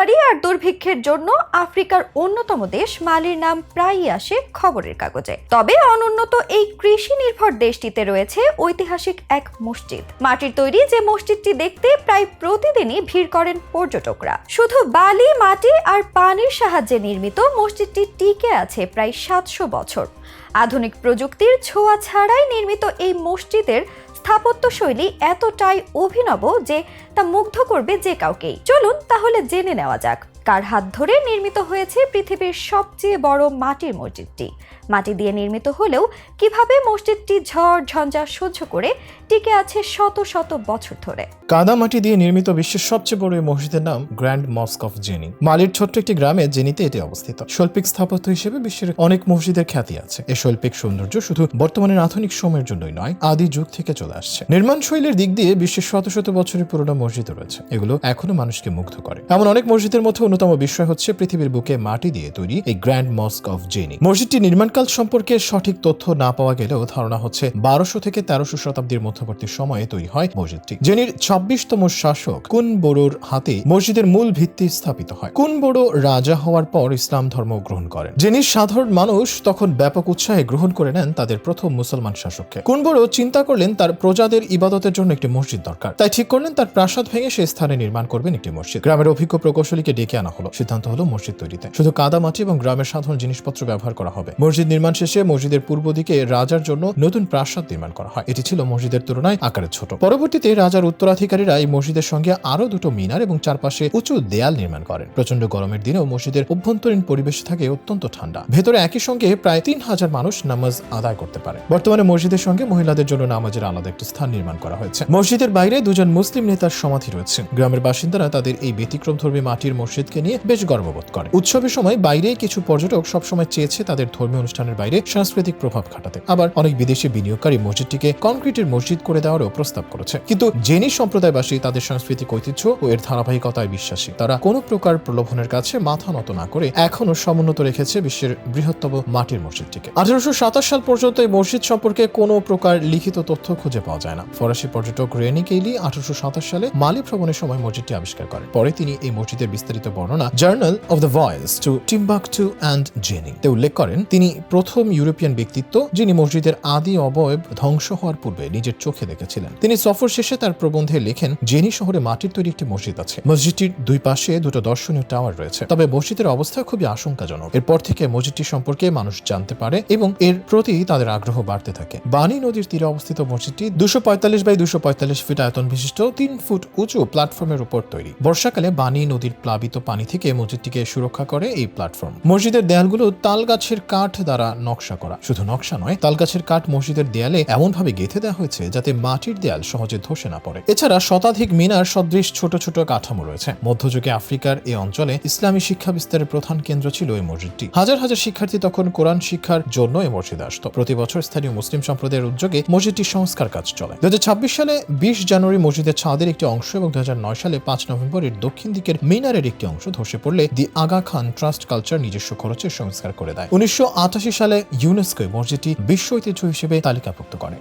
মহামারী আর দুর্ভিক্ষের জন্য আফ্রিকার অন্যতম দেশ মালির নাম প্রায়ই আসে খবরের কাগজে। তবে অনুন্নত এই কৃষি নির্ভর দেশটিতে রয়েছে ঐতিহাসিক এক মসজিদ। মাটির তৈরি যে মসজিদটি দেখতে প্রায় প্রতিদিনই ভিড় করেন পর্যটকরা। শুধু বালি, মাটি আর পানির সাহায্যে নির্মিত মসজিদটি টিকে আছে প্রায় 700 বছর। আধুনিক প্রযুক্তির ছোঁয়া ছাড়াই নির্মিত এই মসজিদের স্থাপত্য শৈলী এতটাই অভিনব যে তা মুগ্ধ করবে যে কাউকেই। চলুন তাহলে জেনে নেওয়া যাক কার হাত ধরে নির্মিত হয়েছে পৃথিবীর সবচেয়ে বড় মাটির মসজিদটি। মাটি দিয়ে নির্মিত হলেও কিভাবে মসজিদটি ঝড় ঝঞ্ঝা সহ্য করে টিকে আছে শত শত বছর ধরে। কাদা মাটি দিয়ে নির্মিত বিশ্বের সবচেয়ে বড় এই মসজিদের নাম গ্র্যান্ড মস্ক অফ জেনি। মালির ছোট্ট একটি গ্রামে জেনিতে এটি অবস্থিত। শৈল্পিক স্থাপত্য হিসেবে বিশ্বের অনেক মসজিদের খ্যাতি আছে। এই শৈল্পিক সৌন্দর্য শুধু বর্তমানের আধুনিক সময়ের জন্যই নয়, আদি যুগ থেকে চলে আসছে। নির্মাণ শৈলীর দিক দিয়ে বিশ্বের শত শত বছরের পুরনো মসজিদ রয়েছে, এগুলো এখনো মানুষকে মুগ্ধ করে। এমন অনেক মসজিদের মধ্যে অন্যতম বিষয় হচ্ছে পৃথিবীর বুকে মাটি দিয়ে তৈরি এই গ্র্যান্ড মস্ক অফ জেনি। মসজিদটি নির্মাণকাল সম্পর্কে সঠিক তথ্য না পাওয়া গেলেও ধারণা হচ্ছে 1200 থেকে 1300 শতাব্দীর মধ্যবর্তী সময়ে তৈরি হয় মসজিদটি। জেনির 26তম শাসক কুনবোরোর হাতে মসজিদের মূল ভিত্তি স্থাপিত হয়। কুনবোরো রাজা হওয়ার পর ইসলাম ধর্ম গ্রহণ করেন। জেনির সাধারণ মানুষ তখন ব্যাপক উৎসাহে গ্রহণ করে নেন তাদের প্রথম মুসলমান শাসককে। কুনবোরো চিন্তা করলেন তার প্রজাদের ইবাদতের জন্য একটি মসজিদ দরকার, তাই ঠিক করলেন তার প্রাসাদ ভেঙে সে স্থানে নির্মাণ করবেন একটি মসজিদ। গ্রামের অভিজ্ঞ প্রকৌশলীকে ডেকে আনা হলো। সিদ্ধান্ত হলো মসজিদ তৈরিতে শুধু কাদা মাটি এবং গ্রামের সাধারণ জিনিসপত্র ব্যবহার করা হবে। মসজিদ নির্মাণ শেষে মসজিদের পূর্ব দিকে রাজার জন্য নতুন প্রাসাদ নির্মাণ করা হয়। এটি ছিল মসজিদের তুলনায় আকারে ছোট। পরবর্তীতে রাজার উত্তরাধিকারীরা এই মসজিদের সঙ্গে আরো দুটো মিনার এবং চারপাশে উঁচু দেয়াল নির্মাণ করেন। প্রচন্ড গরমের দিনেও মসজিদের অভ্যন্তরীণ পরিবেশ থাকে অত্যন্ত ঠান্ডা। ভেতরে একই সঙ্গে প্রায় 3000 মানুষ নামাজ আদায় করতে পারে। বর্তমানে মসজিদের সঙ্গে মহিলাদের জন্য নামাজের আলাদা একটি স্থান নির্মাণ করা হয়েছে। মসজিদের বাইরে দুজন মুসলিম নেতার সমাধি রয়েছে। গ্রামের বাসিন্দারা তাদের এই ব্যতিক্রমধর্মী মাটির মসজিদকে নিয়ে বেশ গর্ববোধ করে। উৎসবের সময় বাইরে কিছু পর্যটক সবসময় চেয়েছে তাদের ধর্মীয় অনুষ্ঠানের বাইরে সাংস্কৃতিক প্রভাব খাটাতে। আবার অনেক বিদেশি বিনিয়োগকারী মসজিদটিকে কংক্রিটের মসজিদ করে দেওয়ারও প্রস্তাব করেছে। কিন্তু জেনি সম্প্রদায়বাসী তাদের সাংস্কৃতিক ঐতিহ্য ও এর ধারাবাহিকতায় বিশ্বাসী। তারা কোনো প্রকার প্রলোভনের কাছে মাথা নত না করে এখনো সমুন্নত রেখেছে বিশ্বের বৃহত্তম মাটির মসজিদটিকে। 1827 সাল পর্যন্ত এই মসজিদ সম্পর্কে কোনো প্রকার লিখিত তথ্য খুঁজে পাওয়া যায় না। ফরাসি পর্যটক রেনি কেইলি 1827 সালে মালি ভ্রমণের সময় মসজিদটি আবিষ্কার করেন। পরে তিনি এই মসজিদের বিস্তারিত বর্ণনা journal of the voyage to Timbuktu and Jenne তে উল্লেখ করেন। তিনি প্রথম ইউরোপিয়ান ব্যক্তিত্ব যিনি মসজিদের আদি অবয়ব ধ্বংস হওয়ার পূর্বে নিজের চোখে দেখেছিলেন। তিনি সফর শেষে তার প্রবন্ধে লেখেন, জেনি শহরে মাটির তৈরি একটি মসজিদ আছে। মসজিদটির দুই পাশে দুটো দর্শনীয় টাওয়ার রয়েছে, তবে মসজিদের অবস্থা খুবই আশঙ্কাজনক। এরপর থেকে মসজিদটি সম্পর্কে মানুষ জানতে পারে এবং এর প্রতি তাদের আগ্রহ বাড়তে থাকে। বানি নদীর তীরে অবস্থিত মসজিদটি 245 বাই 245 ফিট আয়তন বিশিষ্ট 3 ফুট উঁচু প্ল্যাটফর্মের উপর তৈরি। বর্ষাকালে বানি নদীর প্লাবিত পানি থেকে মসজিদটিকে সুরক্ষা করে এই প্ল্যাটফর্ম। মসজিদের দেয়ালগুলো তাল গাছের কাঠ দ্বারা নকশা করা। শুধু নকশা নয়, তাল গাছের কাঠ মসজিদের দেয়ালে এমনভাবে গেঁথে দেওয়া হয়েছে যাতে মাটির দেয়াল সহজে ধসে না পড়ে। এছাড়া শতাধিক মিনার সদৃশ ছোট ছোট কাঠামো রয়েছে। মধ্যযুগে আফ্রিকার এই অঞ্চলে ইসলামী শিক্ষা বিস্তারের প্রধান কেন্দ্র ছিল এই মসজিদটি। হাজার হাজার শিক্ষার্থী তখন কোরআন শিক্ষার জন্য এই মসজিদে আসত। প্রতি বছর স্থানীয় মুসলিম সম্প্রদায়ের উদ্যোগে মসজিদটির সংস্কার কাজ চলে। 2026 সালে 20 জানুয়ারি মসজিদের ছাদের একটি অংশ এবং 2009 সালে 5 নভেম্বর এর দক্ষিণ দিকের মিনারের একটি অংশ ধসে পড়লে দি আগা খান ট্রাস্ট কালচার নিজস্ব খরচে সংস্কার করে দেয়। 1988 সালে ইউনেস্কো মসজিদটি বিশ্ব ঐতিহ্য হিসেবে তালিকাভুক্ত করে।